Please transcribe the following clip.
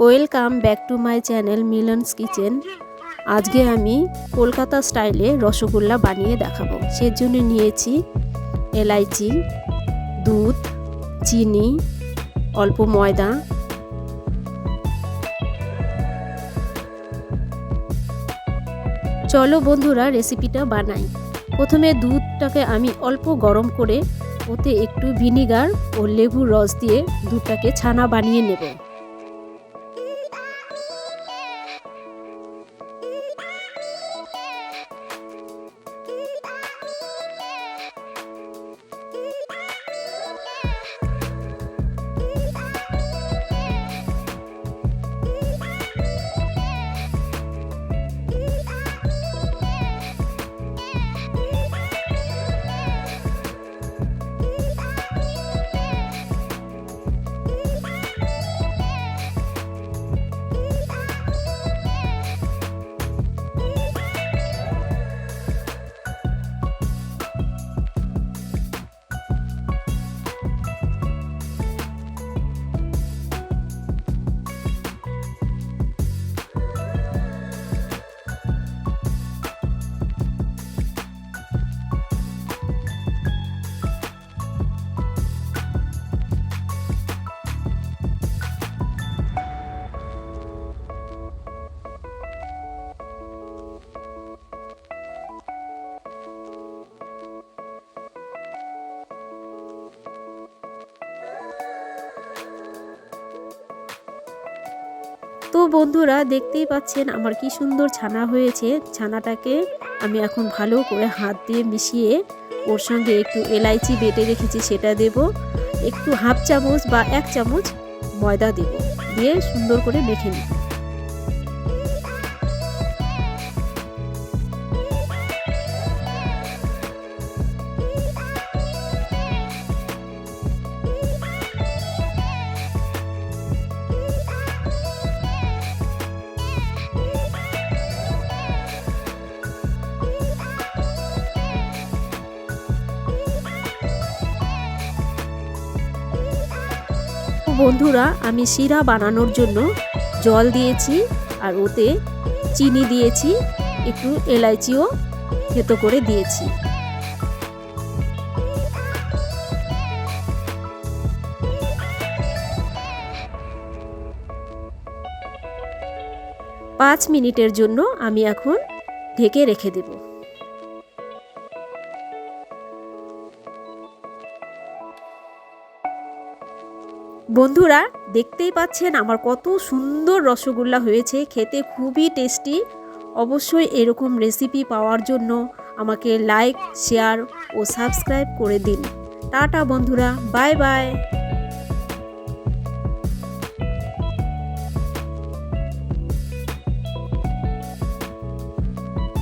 Welcome back to my channel Milon's kitchen. আজকে আমি কলকাতা স্টাইলে রসগোল্লা বানিয়ে দেখাবো। সেজন্য নিয়েছি এলাইচি, দুধ, চিনি, অল্প ময়দা। চলো বন্ধুরা রেসিপিটা বানাই। প্রথমে দুধটাকে আমি অল্প গরম করে ওতে একটু ভিনিগার ও লেবুর রস দিয়ে দুধটাকে ছানা বানিয়ে নেব। তো বন্ধুরা দেখতেই পাচ্ছেন আমার কি সুন্দর ছানা হয়েছে। ছানাটাকে আমি এখন ভালো করে হাত দিয়ে মিশিয়ে ওর সঙ্গে একটু এলাইচি বেটে রেখেছি সেটা দেব, একটু হাফ চামচ বা 1 চামচ ময়দা দেব, দিয়ে সুন্দর করে মেখে নিব। বন্ধুরা আমি শিরা বানানোর জন্য জল দিয়েছি আর ওতে চিনি দিয়েছি, একটু এলাইচিও থেতো করে দিয়েছি। পাঁচ মিনিটের জন্য আমি এখন ঢেকে রেখে দেব। বন্ধুরা দেখতেই পাচ্ছেন আমার কত সুন্দর রসগোল্লা হয়েছে, খেতে খুবই টেস্টি। অবশ্যই এরকম রেসিপি পাওয়ার জন্য আমাকে লাইক, শেয়ার ও সাবস্ক্রাইব করে দিন। টাটা বন্ধুরা, বাই বাই।